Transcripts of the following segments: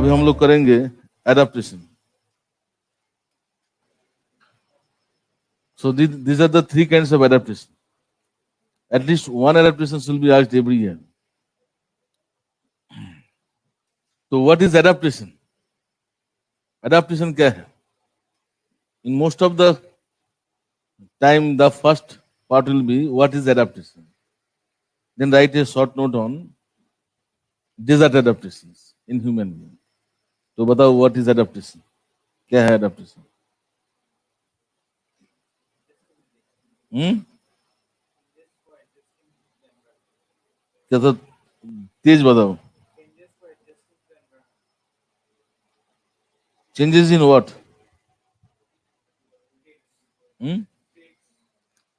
अभी हम लोग करेंगे adaptation. So these are the three kinds of adaptation. At least one adaptation should be asked every year. So what is adaptation? Adaptation क्या है? In most of the time, the first part will be what is adaptation. Then write a short note on desert adaptations in human being. तो बताओ what is adaptation? क्या है adaptation? क्या तो तेज बताओ. Changes in what?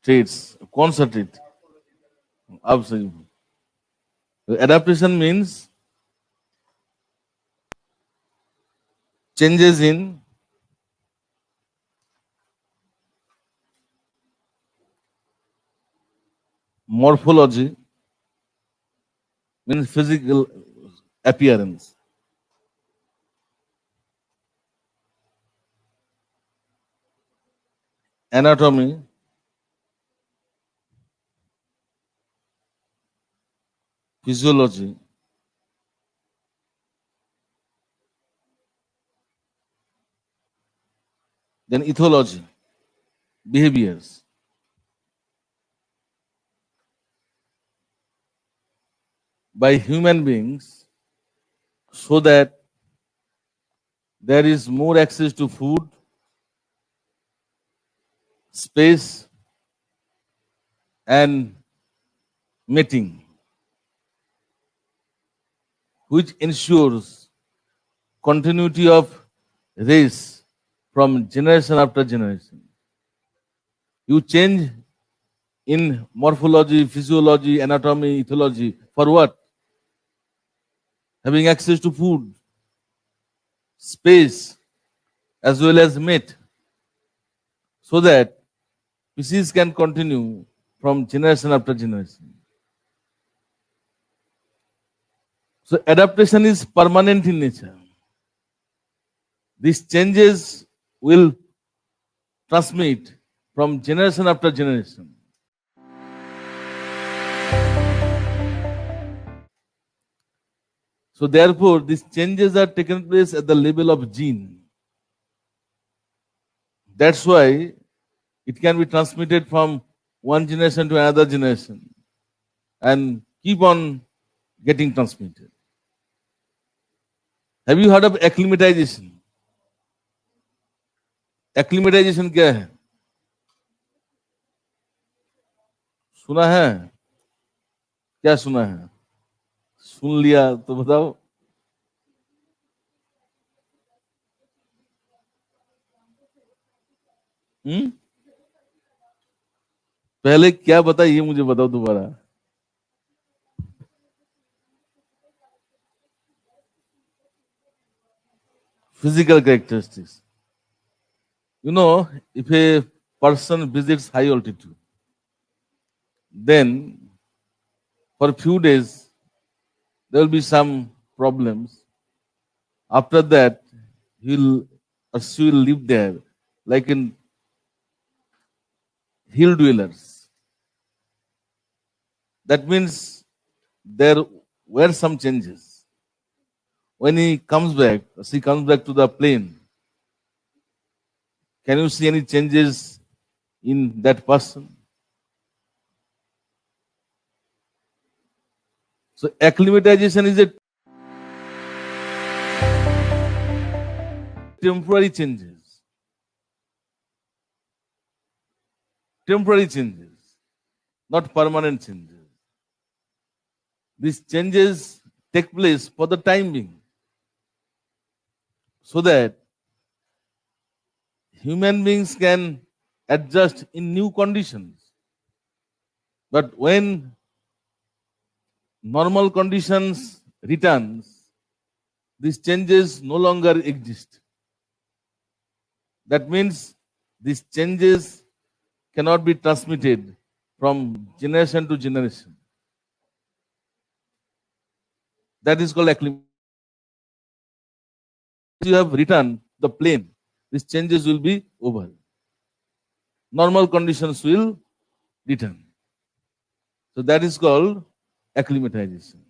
Traits. कौन सा trait? अब सही. Adaptation means changes in morphology, means physical appearance. Anatomy, physiology, then ethology, behaviors. By human beings, so that there is more access to food, space, and mating, which ensures continuity of race from generation after generation. You change in morphology, physiology, anatomy, ethology for what? Having access to food, space, as well as mate, so that species can continue from generation after generation. So adaptation is permanent in nature. These changes will transmit from generation after generation. So therefore, these changes are taken place at the level of gene. That's why it can be transmitted from one generation to another generation and keep on getting transmitted. Have you heard of acclimatization? Acclimatization क्या है? सुना है? क्या सुना है? सुन लिया तो बताओ. पहले क्या बता ये मुझे बताओ दोबारा. Physical characteristics. You know, if a person visits high altitude, then for a few days there will be some problems. After that, he'll or she will live there like in hill dwellers. That means there were some changes. When he comes back, she comes back to the plane, can you see any changes in that person? So acclimatization is a temporary changes. Temporary changes, not permanent changes. These changes take place for the time being, so that human beings can adjust in new conditions. But when normal conditions returns, these changes no longer exist. That means these changes cannot be transmitted from generation to generation. That is called acclimatization. you have returned the plane, these changes will be over. Normal conditions will return. So that is called acclimatization.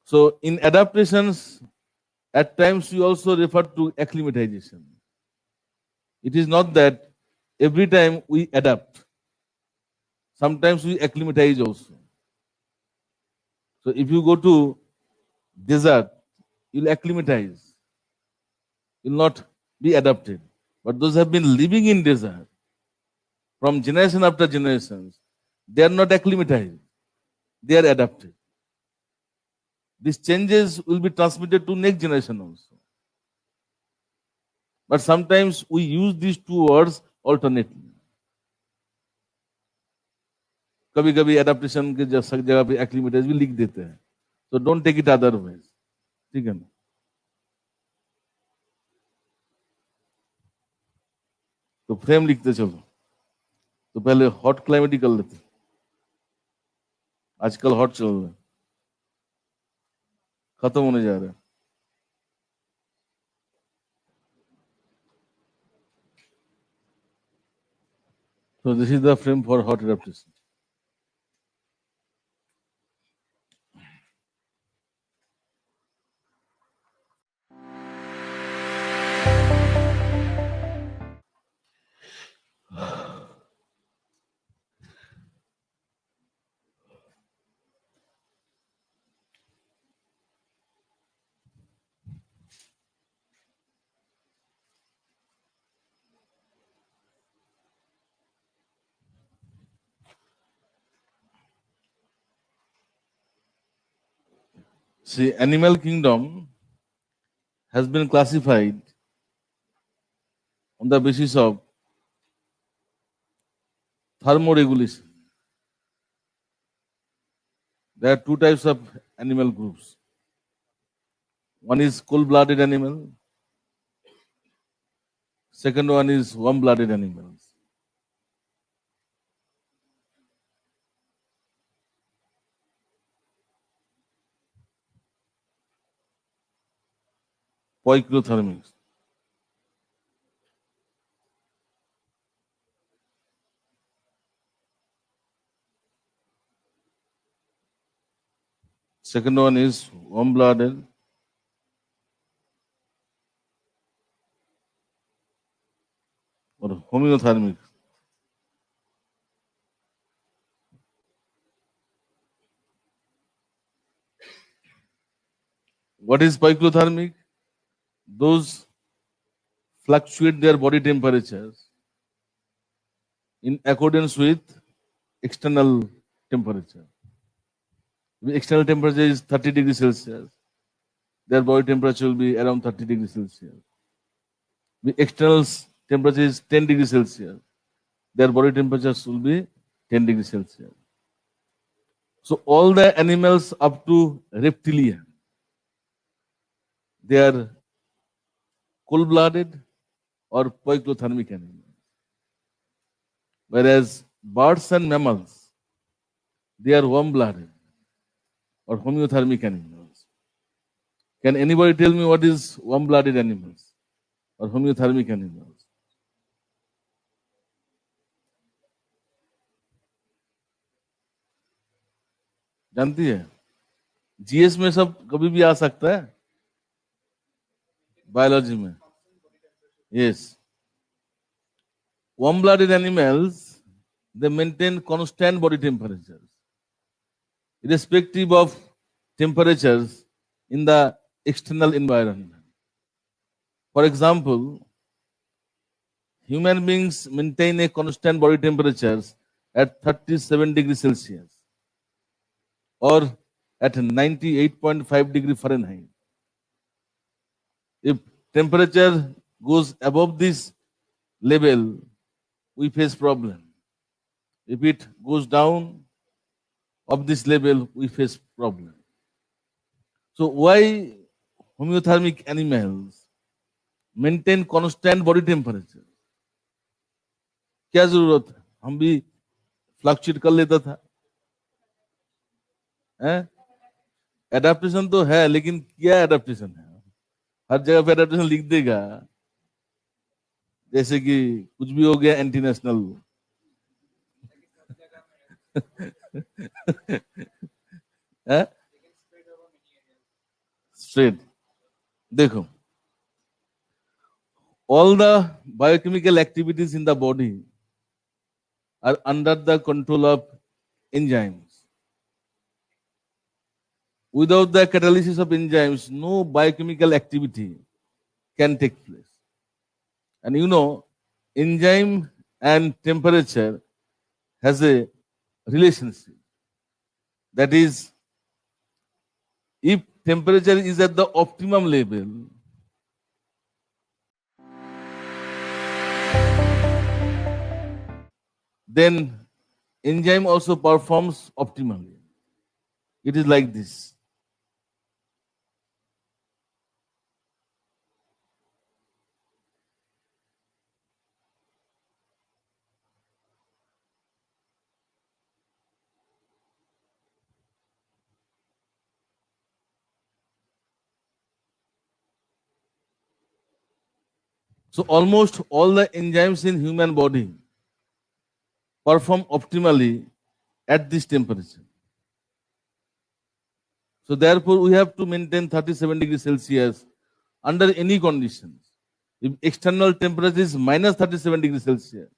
So in adaptations, at times we also refer to acclimatization. It is not that every time we adapt. Sometimes we acclimatize also. So if you go to desert, you'll acclimatize. You'll not be adapted. But those who have been living in desert from generation after generations, they are not acclimatized. They are adapted. These changes will be transmitted to next generation also. But sometimes we use these two words alternately. कभी कभी adaptation के जगह पे acclimatise भी लिख देते हैं, तो डोंट टेक इट अदरवाइज, ठीक है ना। तो फ्रेम लिखते चलो, तो पहले हॉट क्लाइमेट ही कर लेते, आजकल हॉट चल रहा है, खत्म होने जा रहा है। So this is the frame for hot adaptation. See, animal kingdom has been classified on the basis of thermoregulation. There are two types of animal groups. One is cold-blooded animal. Second one is warm-blooded animals. Poikilothermics. Second one is warm-blooded. Or homeothermic. What is poikilothermic? Those fluctuate their body temperatures in accordance with external temperature. If external temperature is 30 degrees Celsius, their body temperature will be around 30 degrees Celsius. If external temperature is 10 degrees Celsius, their body temperature will be 10 degrees Celsius. So all the animals up to reptilian, they are cold-blooded or poikilothermic animals. Whereas birds and mammals, they are warm-blooded or homeothermic animals. Can anybody tell me what is warm-blooded animals or homeothermic animals? जानती है? GS में सब कभी भी आ सकता है, biology में. Yes. Warm-blooded animals, they maintain constant body temperatures, irrespective of temperatures in the external environment. For example, human beings maintain a constant body temperatures at 37 degrees Celsius or at 98.5 degree Fahrenheit. If temperature goes above this level, we face problem. If it goes down of this level, we face problem. So why homeothermic animals maintain constant body temperature? क्या जरूरत है? हम भी fluctuate कर लेता था. Adaptation तो है, लेकिन क्या एडाप्टेशन है? हर जगह पे एडेप्टेशन लिख देगा, जैसे कि कुछ भी हो गया एंटी नेशनल। स्ट्रेट देखो, all the biochemical activities in the body are under the control of enzymes. Without the catalysis of enzymes, no biochemical activity can take place. And you know, enzyme and temperature has a relationship. That is, if temperature is at the optimum level, then enzyme also performs optimally. It is like this. So almost all the enzymes in human body perform optimally at this temperature. So therefore, we have to maintain 37 degrees Celsius under any conditions. If external temperature is minus 37 degrees Celsius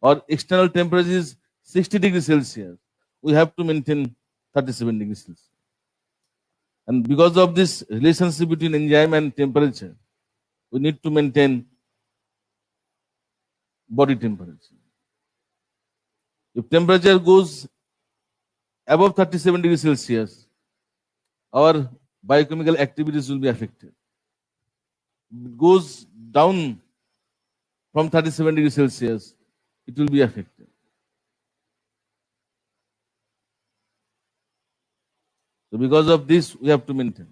or external temperature is 60 degrees Celsius, we have to maintain 37 degrees Celsius. And because of this relationship between enzyme and temperature, we need to maintain body temperature. If temperature goes above 37 degrees Celsius, our biochemical activities will be affected. It goes down from 37 degrees Celsius, it will be affected. So because of this, we have to maintain.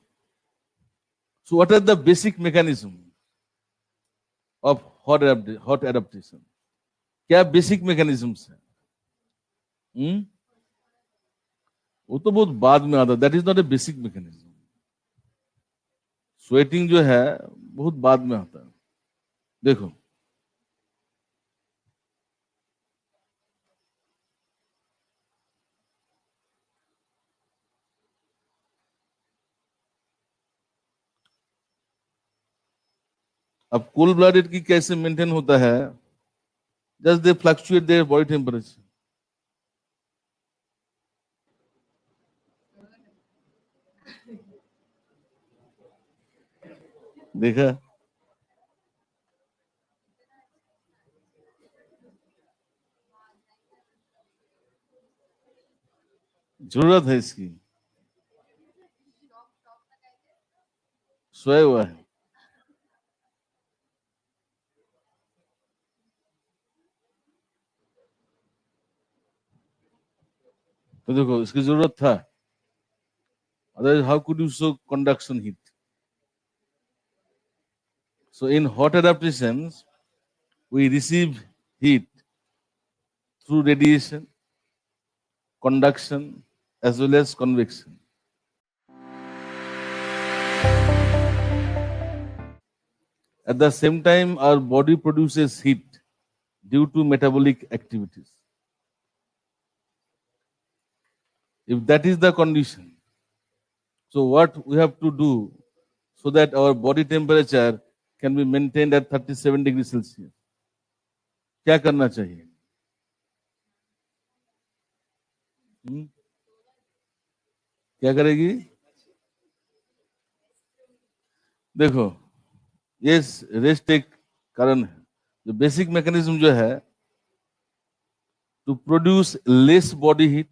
So what are the basic mechanism of hot adaptation? क्या basic mechanisms है? वो तो बहुत बाद में आता है. That is not a basic mechanism. Sweating जो है बहुत बाद में आता है. देखो, अब कोल्ड ब्लडेड की कैसे मेंटेन होता है? Just they fluctuate their body temperature. देखा, जरूरत है इसकी. सोया हुआ है. तो देखो, इसकी जरूरत था. Otherwise how could you show conduction heat? So in hot adaptations, we receive heat through radiation, conduction, as well as convection. At the same time, our body produces heat due to metabolic activities. If that is the condition, so what we have to do so that our body temperature can be maintained at 37 degrees Celsius? क्या करना चाहिए? क्या करेगी? देखो, ये rest एक कारण है. जो बेसिक मैकेनिज्म जो है, to produce less body heat.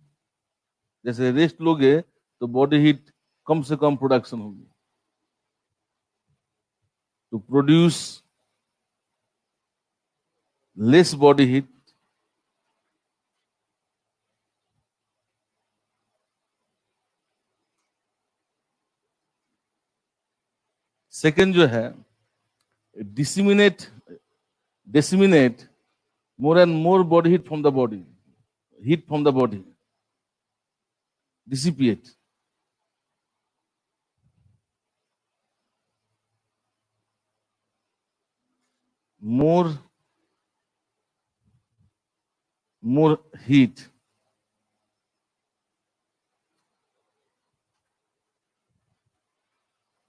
जैसे रेस्ट लोगे तो बॉडी हीट कम से कम प्रोडक्शन होगी. To produce less body heat, second जो है, disseminate more and more body heat from the body. Heat from the body. Dissipate. more heat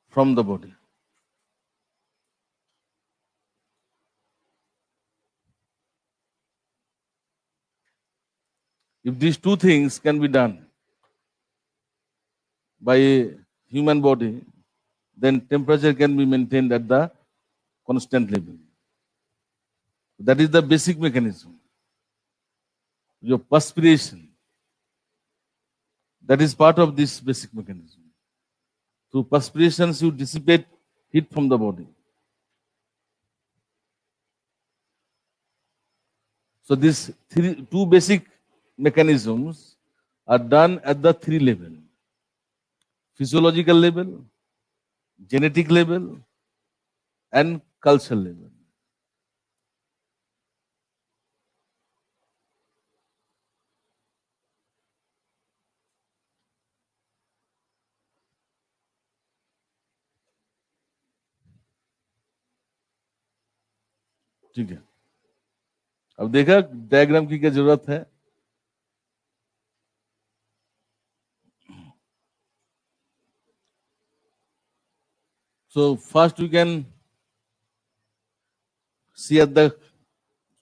from the body. If these two things can be done by a human body, then temperature can be maintained at the constant level. That is the basic mechanism. Your perspiration, that is part of this basic mechanism. Through perspirations, you dissipate heat from the body. So these two basic mechanisms are done at the three level: physiological level, genetic level, and cultural level. ठीक है, अब देखा diagram की क्या जरूरत है. So first we can see at the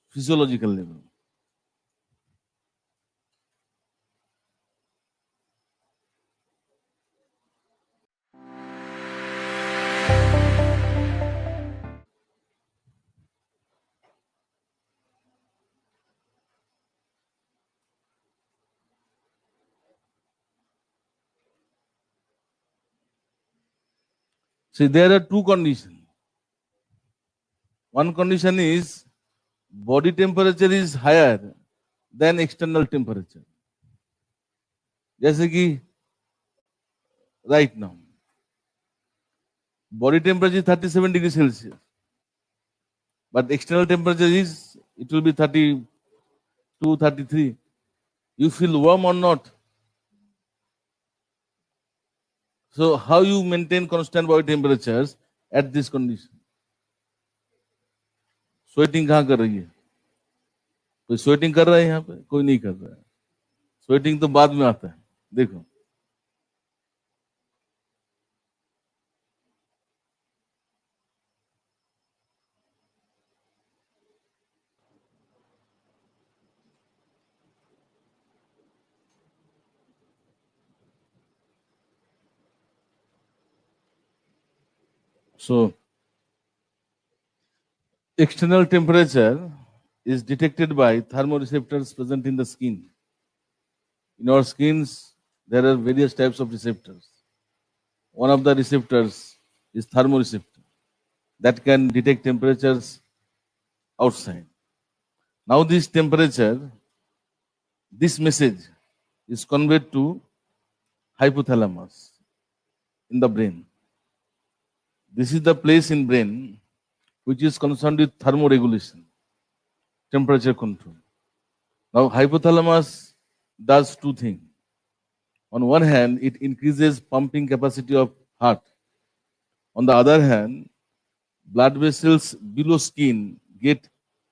physiological level. See, there are two conditions. One condition is body temperature is higher than external temperature. जैसे कि right now, body temperature is 37 degrees Celsius, but external temperature is, it will be 32, 33. You feel warm or not? So how you maintain constant body temperatures at this condition? Sweating कहाँ कर रही है? कोई sweating कर रहा है यहाँ पे? कोई नहीं कर रहा है. स्वेटिंग तो बाद में आता है. देखो, so external temperature is detected by thermoreceptors present in the skin. In our skins, there are various types of receptors. One of the receptors is thermoreceptor that can detect temperatures outside. Now this temperature, this message is conveyed to hypothalamus in the brain. This is the place in brain which is concerned with thermoregulation, temperature control. Now hypothalamus does two things. On one hand, it increases pumping capacity of heart. On the other hand, blood vessels below skin get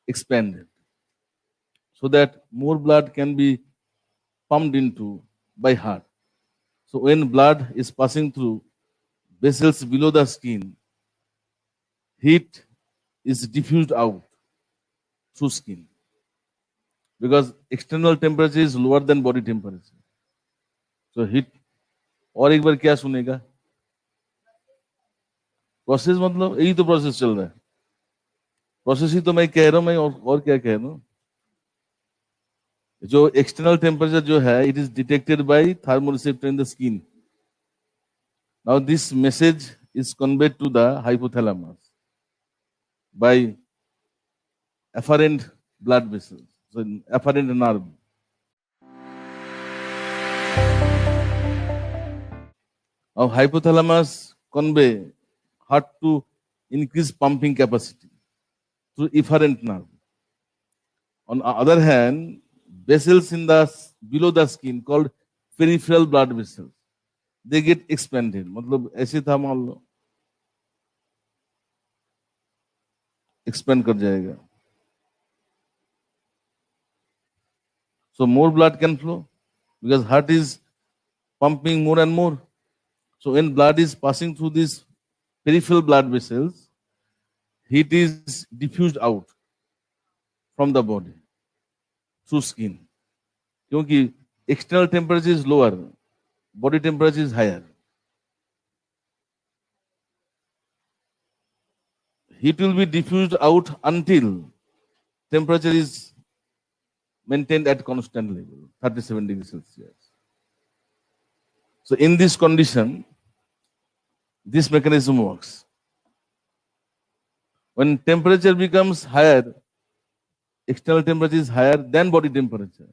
expanded so that more blood can be pumped into by heart. So when blood is passing through vessels below the skin, heat is diffused out through skin because external temperature is lower than body temperature. So heat. और एक बार क्या सुनेगा? Process मतलब यही तो process चल रहा है. प्रोसेस ही तो मैं कह रहा हूं. मैं और क्या कह रहा हूं? जो एक्सटर्नल टेम्परेचर जो है, it is detected by thermoreceptor in the skin. Now this message is conveyed to the hypothalamus by afferent blood vessels, so afferent nerve. Now hypothalamus convey heart to increase pumping capacity through efferent nerve. On the other hand, vessels in the below the skin called peripheral blood vessels, they get expanded. मतलब ऐसे था मान लो. Expand कर जाएगा. So more blood can flow because heart is pumping more and more. So when blood is passing through these peripheral blood vessels, heat is diffused out from the body through skin. क्योंकि external temperature is lower, body temperature is higher. Heat will be diffused out until temperature is maintained at constant level, 37 degrees Celsius. So in this condition, this mechanism works. When temperature becomes higher, external temperature is higher than body temperature.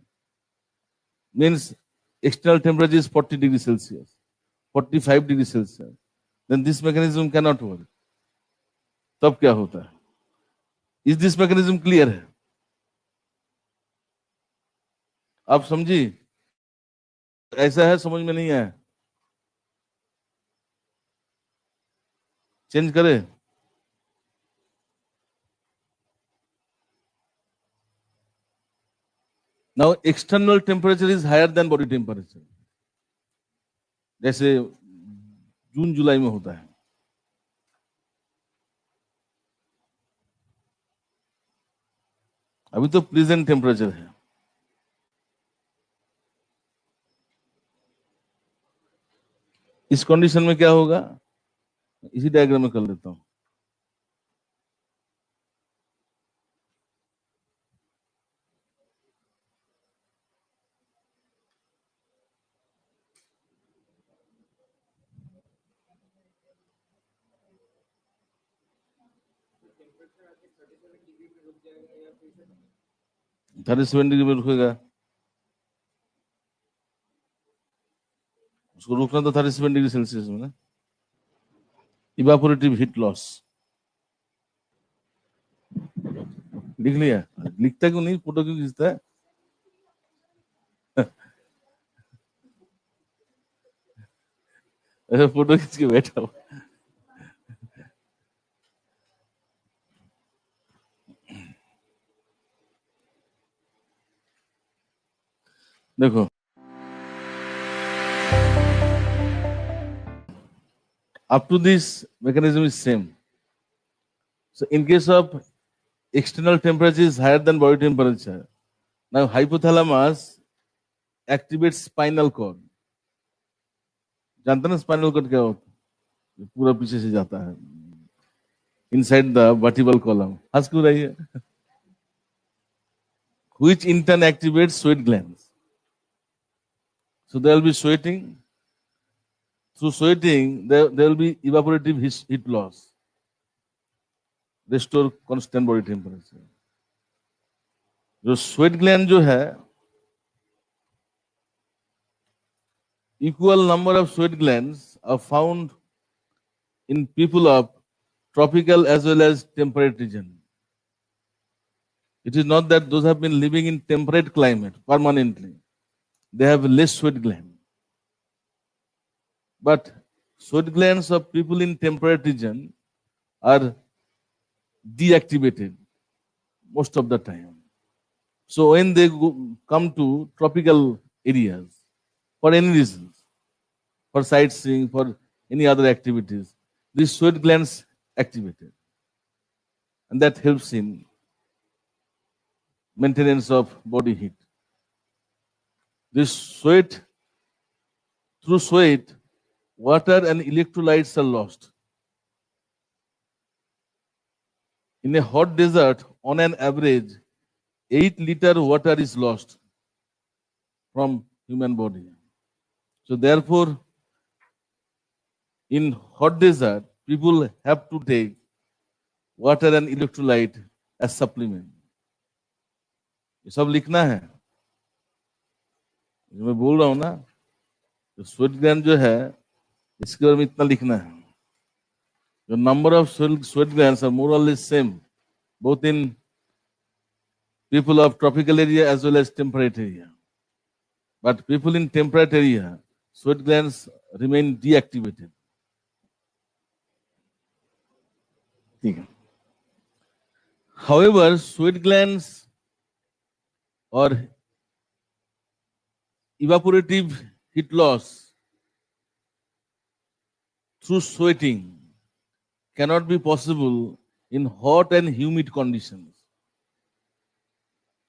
Means external temperature is 40 degrees Celsius, 45 degrees Celsius. Then this mechanism cannot work. तब क्या होता है? Is this mechanism clear है? आप समझी? ऐसा है, समझ में नहीं आया? चेंज करे? Now external temperature is higher than body temperature. जैसे जून जुलाई में होता है. अभी तो प्रेजेंट टेम्परेचर है. इस कंडीशन में क्या होगा? इसी डायग्राम में कर लेता हूं. थर्टी 37 डिग्री में रुकेगा. उसको रुकना तो 37 डिग्री सेल्सियस में ना. Evaporative heat loss. लिख लिया? लिखता क्यों नहीं? फोटो क्यों खींचता है? ऐसा फोटो खींच के बैठा हो. देखो, up to this mechanism is same. So in case of external temperature is higher than body temperature, now hypothalamus activates spinal cord. जानते ना स्पाइनल कॉर्ड क्या होता है? पूरा पीछे से जाता है, inside the vertebral column. हंस क्यों रही है? Which in turn activates sweat glands. So there will be sweating. Through sweating, there will be evaporative heat loss. Restore constant body temperature. जो sweat gland जो है, equal number of sweat glands are found in people of tropical as well as temperate region. It is not that those have been living in temperate climate permanently, they have less sweat gland. But sweat glands of people in temperate region are deactivated most of the time. So when they come to tropical areas, for any reasons, for sightseeing, for any other activities, these sweat glands activated. And that helps in maintenance of body heat. This sweat, through sweat, water and electrolytes are lost. In a hot desert, on an average, 8 liter water is lost from human body. So therefore, in hot desert, people have to take water and electrolyte as supplement. ये सब लिखना है. जो मैं बोल रहा हूँ ना, तो स्वेट ग्लैंड जो है, इसके बारे में इतना लिखना है. The number of sweat glands are more or less same, both in people of tropical area as well as temperate area. But people in temperate area, sweat glands remain deactivated. ठीक है. However, sweat glands or evaporative heat loss through sweating cannot be possible in hot and humid conditions.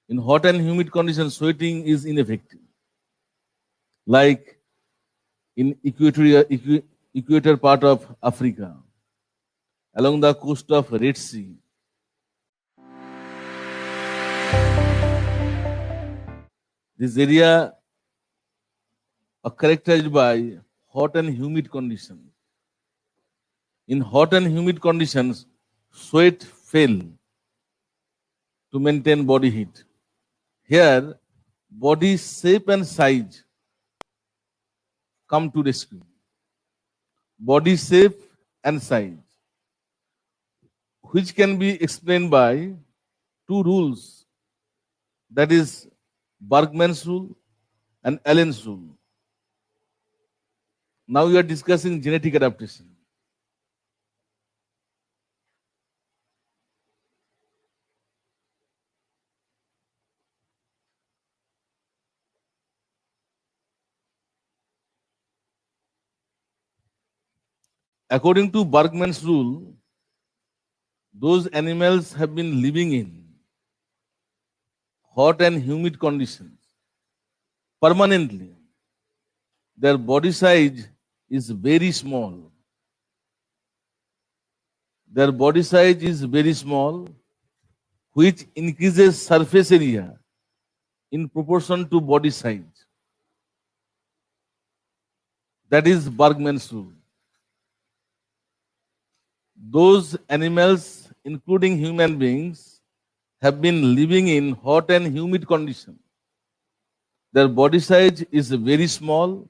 In hot and humid conditions, sweating is ineffective. Like in equator part of Africa, along the coast of Red Sea, this area are characterized by hot and humid conditions. In hot and humid conditions, sweat fail to maintain body heat. Here, body shape and size come to rescue. Body shape and size, which can be explained by two rules, that is Bergman's rule and Allen's rule. Now we are discussing genetic adaptation. According to Bergman's rule, those animals have been living in hot and humid conditions permanently. Their body size is very small. Their body size is very small, which increases surface area in proportion to body size. That is Bergman's rule. Those animals, including human beings, have been living in hot and humid conditions. Their body size is very small,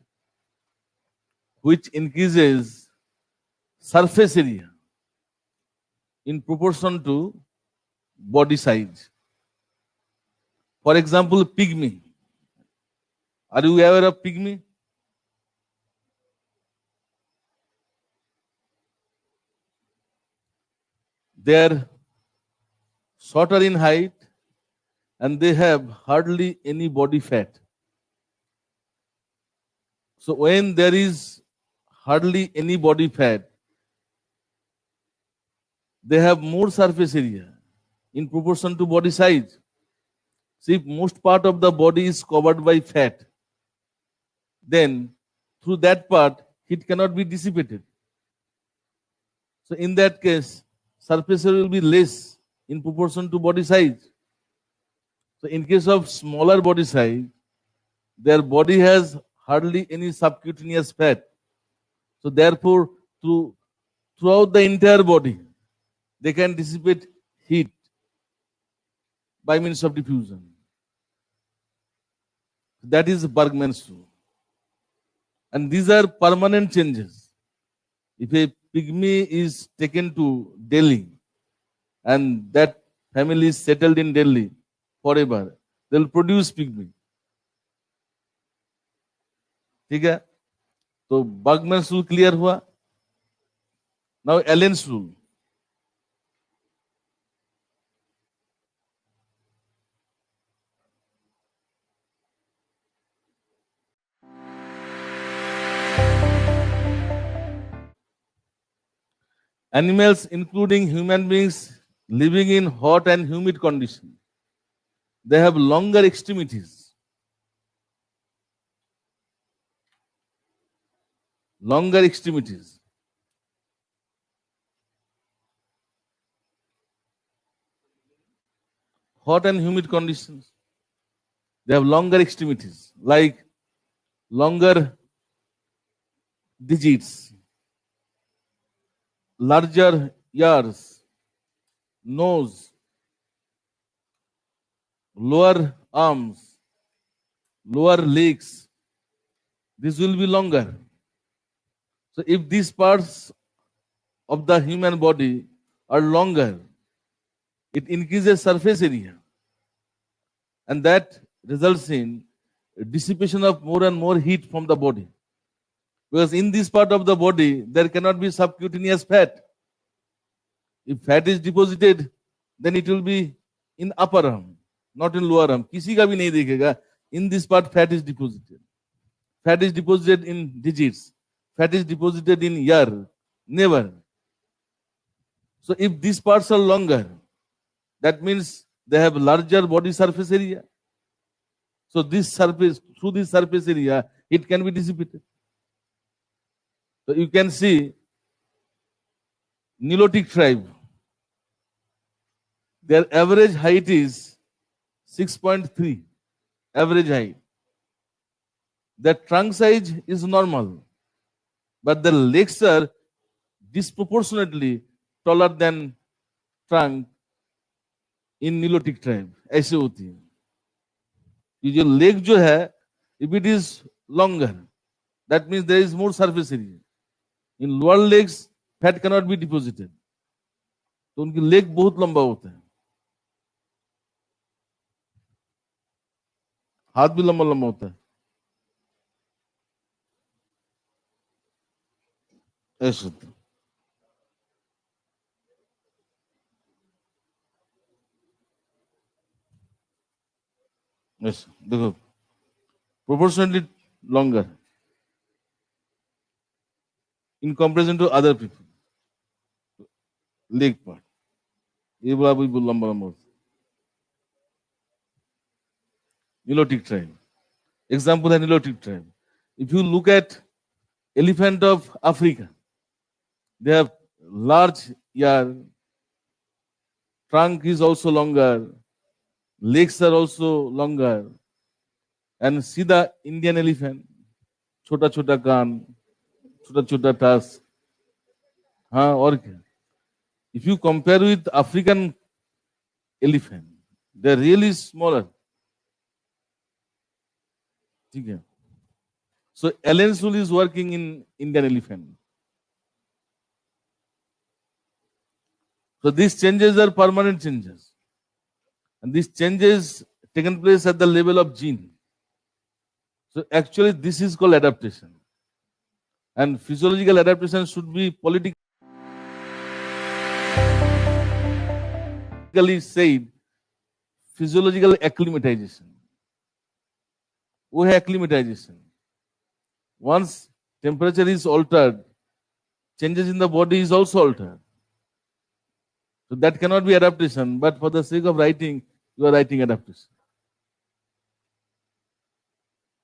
which increases surface area in proportion to body size. For example, pygmy. Are you aware of pygmy? They are shorter in height and they have hardly any body fat. So when there is hardly any body fat, they have more surface area in proportion to body size. So if most part of the body is covered by fat, then through that part, heat cannot be dissipated. So in that case, surface area will be less in proportion to body size. So in case of smaller body size, their body has hardly any subcutaneous fat. So therefore, throughout the entire body, they can dissipate heat by means of diffusion. That is Bergman's rule. And these are permanent changes. If a pygmy is taken to Delhi and that family is settled in Delhi forever, they will produce pygmy. ठीक है? तो Bergman's rule clear हुआ. Now Allen's rule. Animals, including human beings, living in hot and humid conditions, they have longer extremities. Longer extremities. Hot and humid conditions, they have longer extremities, like longer digits, larger ears, nose, lower arms, lower legs. This will be longer. So if these parts of the human body are longer, it increases surface area. And that results in dissipation of more and more heat from the body. Because in this part of the body, there cannot be subcutaneous fat. If fat is deposited, then it will be in upper arm, not in lower arm. किसी का भी नहीं दिखेगा. In this part, fat is deposited. Fat is deposited in digits. Fat is deposited in ear. Never. So if these parts are longer, that means they have larger body surface area. So this surface, through this surface area, it can be dissipated. So you can see Nilotic tribe. Their average height is 6.3. Average height. Their trunk size is normal, but the legs are disproportionately taller than trunk in Nilotic tribe. ऐसे होती है. ये जो leg जो है, if it is longer, that means there is more surface area. In lower legs, fat cannot be deposited. तो उनकी leg बहुत लंबा होता है. हाथ भी लंबा लंबा होता है. ऐसे होता है. Yes, देखो, proportionately longer in comparison to other people. Leg part. ये बड़ा भी लंबा लंबा होता है. Nilotic tribe. Example है Nilotic tribe. If you look at elephant of Africa, they have large ear, trunk is also longer, legs are also longer, and see the Indian elephant, छोटा छोटा कान, छोटा छोटा टास. हाँ और क्या? If you compare with African elephant, they're really smaller. ठीक है? So Alan Sul is working in Indian elephant. So these changes are permanent changes. And these changes taken place at the level of gene. So actually this is called adaptation. And physiological adaptation should be politically said physiological acclimatization. वो है acclimatization. Once temperature is altered, changes in the body is also altered. So that cannot be adaptation, but for the sake of writing, you are writing adaptation.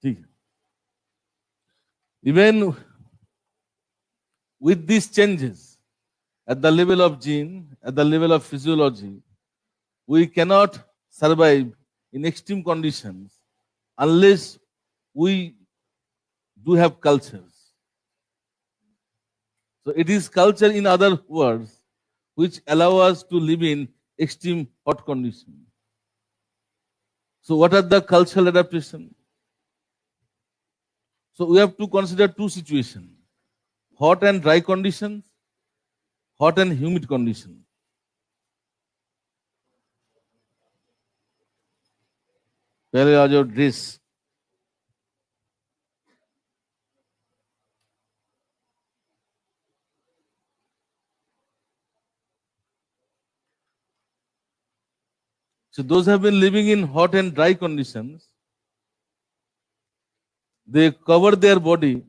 ठीक है. Even with these changes at the level of gene, at the level of physiology, we cannot survive in extreme conditions unless we do have cultures. So it is culture, in other words, which allow us to live in extreme hot conditions. So what are the cultural adaptations? So we have to consider two situations: hot and dry conditions, hot and humid conditions. पहले आ जाओ dress. So those who have been living in hot and dry conditions, they cover their body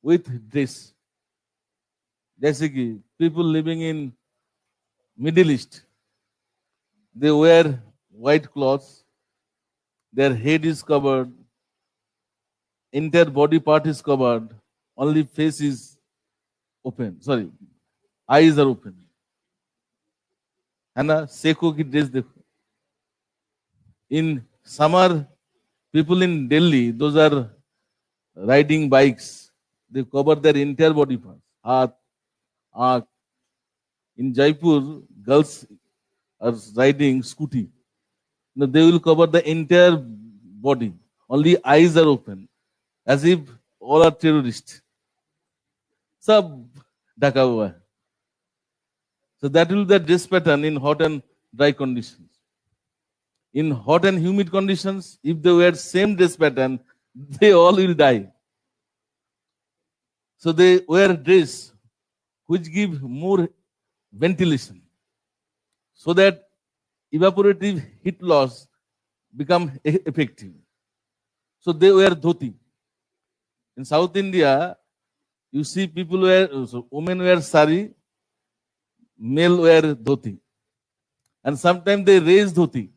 with dress. जैसे कि people living in Middle East, they wear white clothes, their head is covered, entire body part is covered, only face is open. Sorry, eyes are open. है ना? Seiko की dress देखो. In summer, people in Delhi, those are riding bikes, they cover their entire body parts, हाथ, आँख. In Jaipur, girls are riding scooty. No, they will cover the entire body. Only eyes are open, as if all are terrorists. सब ढका हुआ है. So that will be the dress pattern in hot and dry conditions. In hot and humid conditions, if they wear same dress pattern, they all will die. So they wear dress which give more ventilation, so that evaporative heat loss become effective. So they wear dhoti. In South India, you see people wear, so women wear sari, male wear dhoti. And sometimes they raise dhoti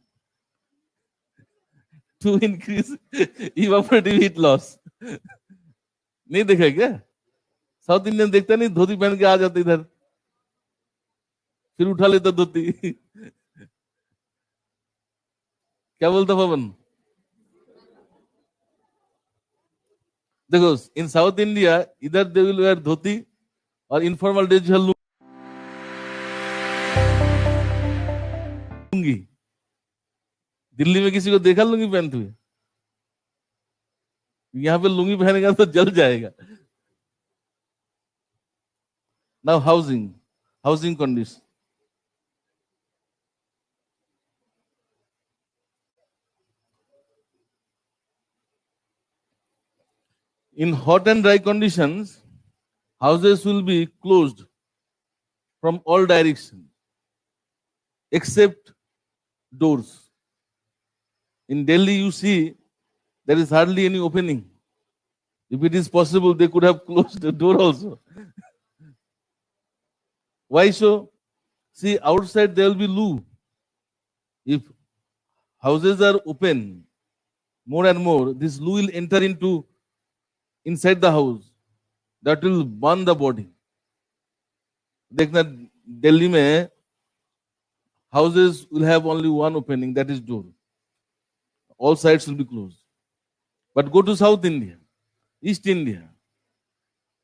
to increase evaporative heat loss. नहीं देखा क्या? South Indian देखता नहीं, धोती पहन के आ जाते इधर, फिर उठा लेता धोती. क्या बोलता पवन? देखो, इन साउथ इंडिया इधर दे विल वेयर धोती और इनफॉर्मल डेज लुंगी. दिल्ली में किसी को देखा लुंगी पहनते हुए? यहाँ पे लुंगी पहनेगा तो जल जाएगा. Now housing condition. In hot and dry conditions, houses will be closed from all directions except doors. In Delhi, you see there is hardly any opening. If it is possible, they could have closed the door also. Why so? See, outside there will be loo. If houses are open more and more, this loo will enter into inside the house. That will burn the body. देखना, दिल्ली में houses will have only one opening, that is door. All sides will be closed. But go to South India, East India,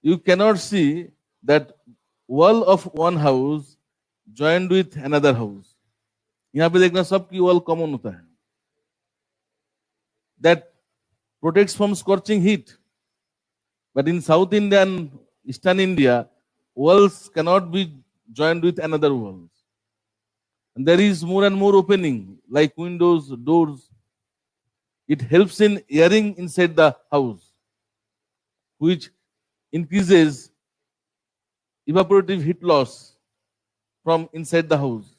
you cannot see that wall of one house joined with another house. यहाँ पे देखना सबकी wall common होता है. That protects from scorching heat. But in South India and Eastern India, walls cannot be joined with another walls. And there is more and more opening, like windows, doors. It helps in airing inside the house, which increases evaporative heat loss from inside the house,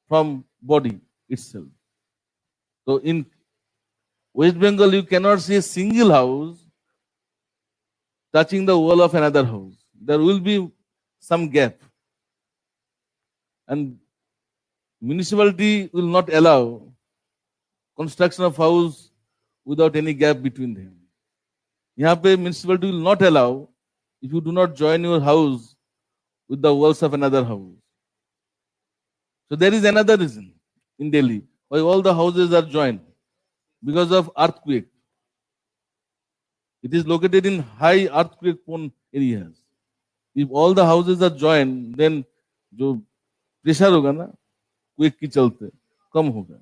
from body itself. So in West Bengal, you cannot see a single house touching the wall of another house. There will be some gap. And municipality will not allow construction of house without any gap between them. यहाँ पे municipality will not allow if you do not join your house with the walls of another house. So there is another reason in Delhi why all the houses are joined, because of earthquake. It is located in high earthquake prone areas. If all the houses are joined, then जो pressure होगा ना quake की चलते कम होगा.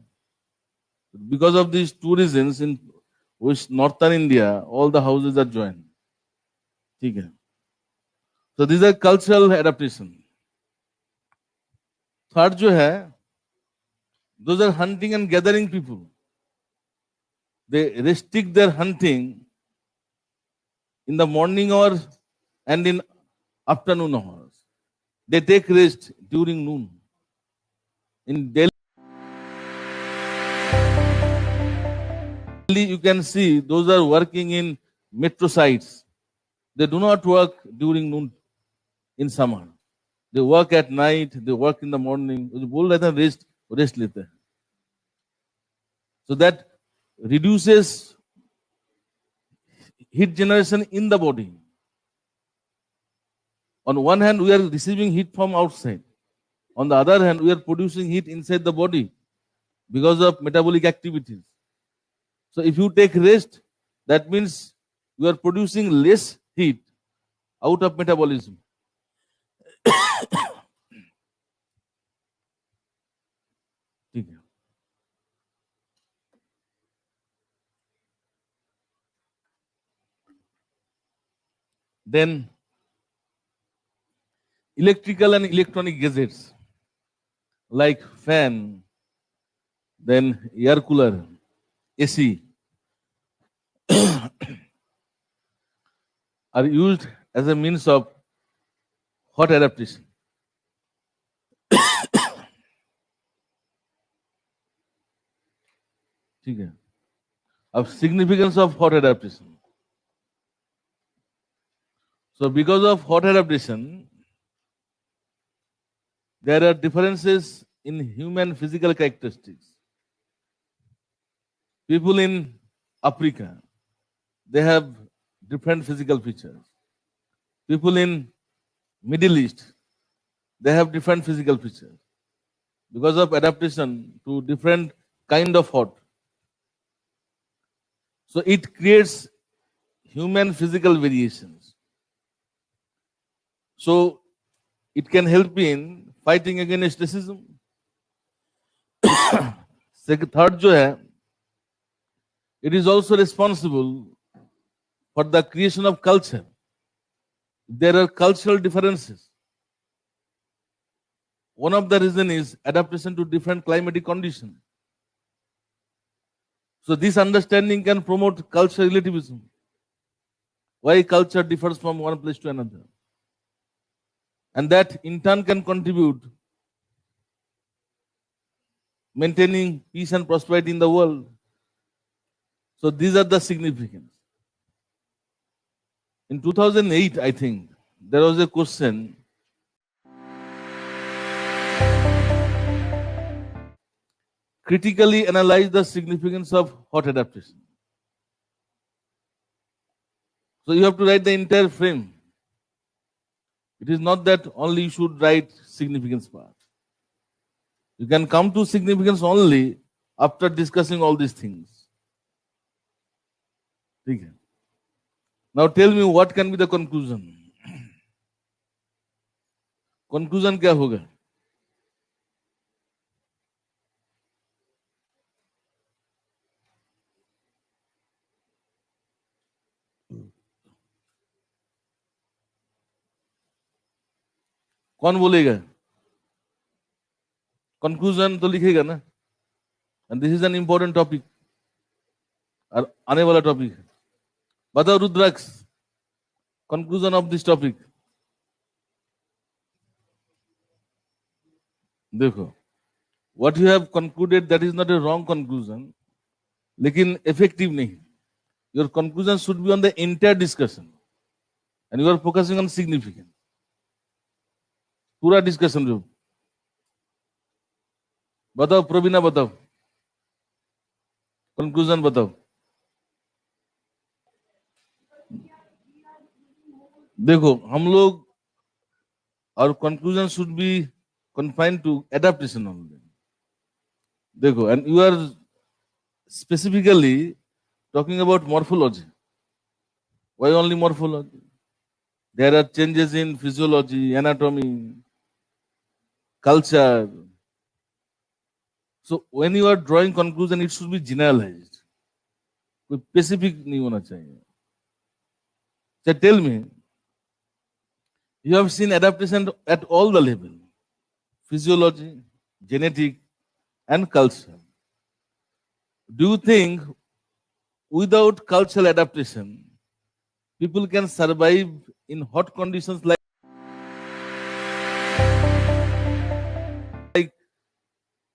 Because of these two reasons, in northern India, all the houses are joined. ठीक है. So these are cultural adaptation. Third जो है, those are hunting and gathering people. They restrict their hunting in the morning hours and in afternoon hours. They take rest during noon. In Delhi, you can see those are working in metro sites. They do not work during noon in summer. They work at night, they work in the morning. बोल रहे थे rest लेते हैं. So that reduces heat generation in the body. On one hand, we are receiving heat from outside. On the other hand, we are producing heat inside the body because of metabolic activities. So if you take rest, that means you are producing less heat out of metabolism. ठीक है. Then electrical and electronic gadgets like fan, then air cooler, AC are used as a means of hot adaptation. ठीक है. अब significance of hot adaptation. So because of hot adaptation, there are differences in human physical characteristics. People in Africa, they have different physical features. People in Middle East, they have different physical features because of adaptation to different kind of hot. So it creates human physical variations. So it can help in fighting against racism. Third जो है, it is also responsible for the creation of culture. There are cultural differences. One of the reasons is adaptation to different climatic conditions. So this understanding can promote cultural relativism. Why culture differs from one place to another. And that in turn can contribute maintaining peace and prosperity in the world. So these are the significance. In 2008, I think, there was a question. Critically analyze the significance of hot adaptation. So you have to write the entire frame. It is not that only you should write significance part. You can come to significance only after discussing all these things. Okay. Now tell me what can be the conclusion. Conclusion क्या होगा? कौन बोलेगा? Conclusion तो लिखेगा ना? And this is an important topic. और आने वाला टॉपिक है. बताओ रुद्राक्ष. Conclusion of this topic. देखो. What you have concluded, that is not a wrong conclusion. लेकिन effective नहीं. Your conclusion should be on the entire discussion. And you are focusing on significance. पूरा discussion जो. बताओ प्रवीणा बताओ. Conclusion बताओ. देखो हम लोग our conclusion should be confined to adaptation only. देखो, and you are specifically talking about morphology. Why only morphology? There are changes in physiology, anatomy, culture. So when you are drawing conclusion, it should be generalized. कोई specific नहीं होना चाहिए. So tell me, you have seen adaptation at all the level: physiology, genetic, and culture. Do you think without cultural adaptation, people can survive in hot conditions like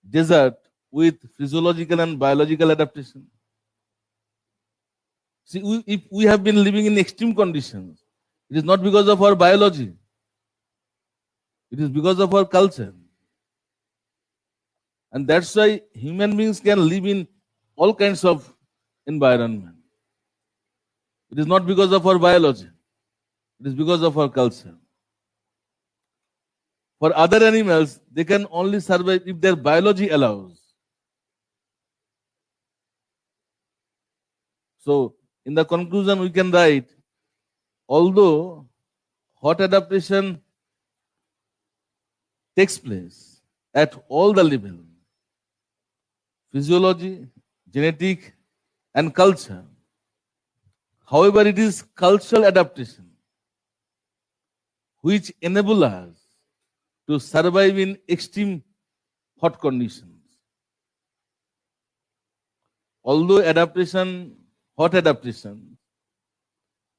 desert with physiological and biological adaptation? See, if we have been living in extreme conditions, it is not because of our biology. It is because of our culture. And that's why human beings can live in all kinds of environment. It is not because of our biology. It is because of our culture. For other animals, they can only survive if their biology allows. So, in the conclusion, we can write, although hot adaptation takes place at all the levels, physiology, genetic, and culture. However, it is cultural adaptation which enable us to survive in extreme hot conditions. Although hot adaptation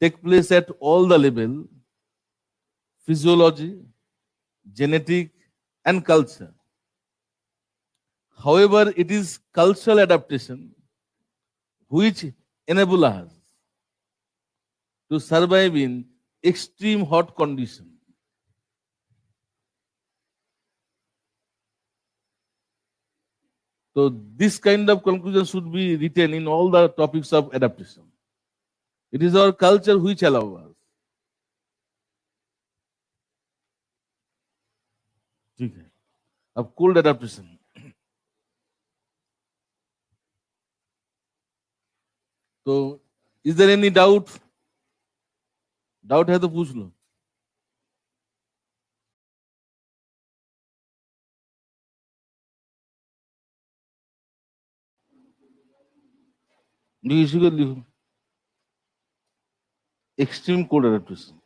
take place at all the level, physiology, genetic, and culture. However, it is cultural adaptation which enable us to survive in extreme hot conditions. So this kind of conclusion should be written in all the topics of adaptation. It is our culture which allows us. ठीक है. अब cold adaptation. तो is there any doubt? Doubt है तो पूछ लो. इसी को लिखो. Extreme cold adaptation.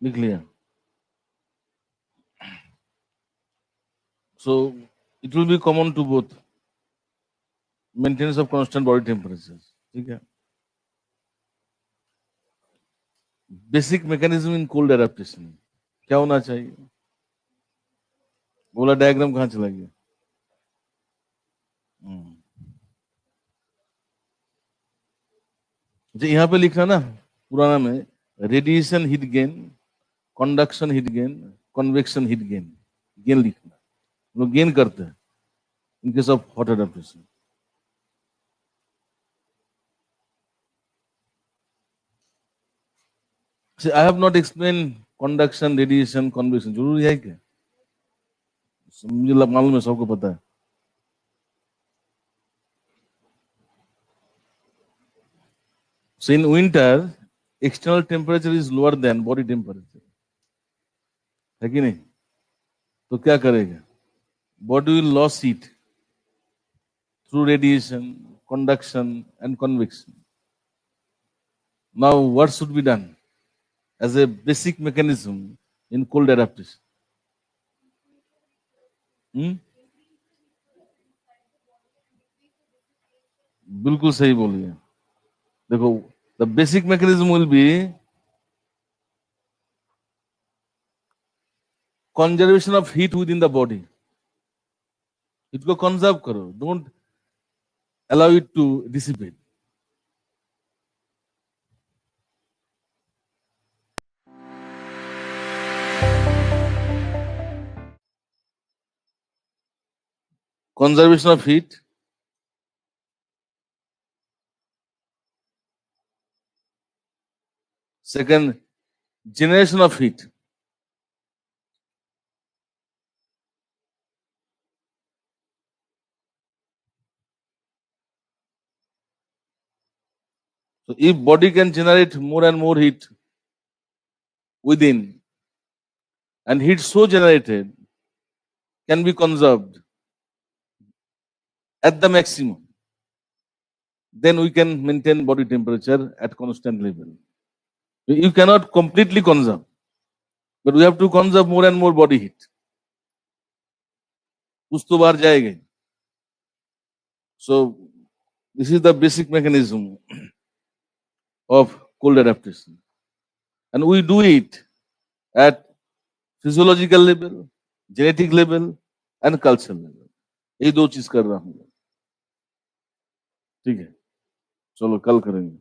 लिख लिया. So it will be common to both. Maintenance of constant body temperatures. ठीक है. Basic mechanism in cold adaptation क्या होना चाहिए? बोला डायग्राम कहाँ चला गया? यहाँ पे लिखना ना पुराना में radiation heat gain, conduction heat gain, convection heat gain. Gain लिखना. लोग गेन करते हैं in case of hot adaptation. I have not explain conduction, radiation, convection. जरूरी है क्या? मुझे मालूम है, सबको पता है. So in winter, external temperature is lower than body temperature. है कि नहीं? तो क्या करेगा? Body will lose heat through radiation, conduction, and convection. Now, what should be done as a basic mechanism in cold adaptation? बिल्कुल सही बोलिए. देखो, the basic mechanism will be conservation of heat within the body. It को conserve करो. Don't allow it to dissipate. Conservation of heat. Second, generation of heat. So if body can generate more and more heat within, and heat so generated can be conserved at the maximum, then we can maintain body temperature at constant level. You cannot completely conserve, but we have to conserve more and more body heat. कुछ तो बाहर जाएगा. So this is the basic mechanism of cold adaptation, and we do it at physiological level, genetic level, and cultural level. ये दो चीज कर रहा हूँ. ठीक है, चलो कल करेंगे.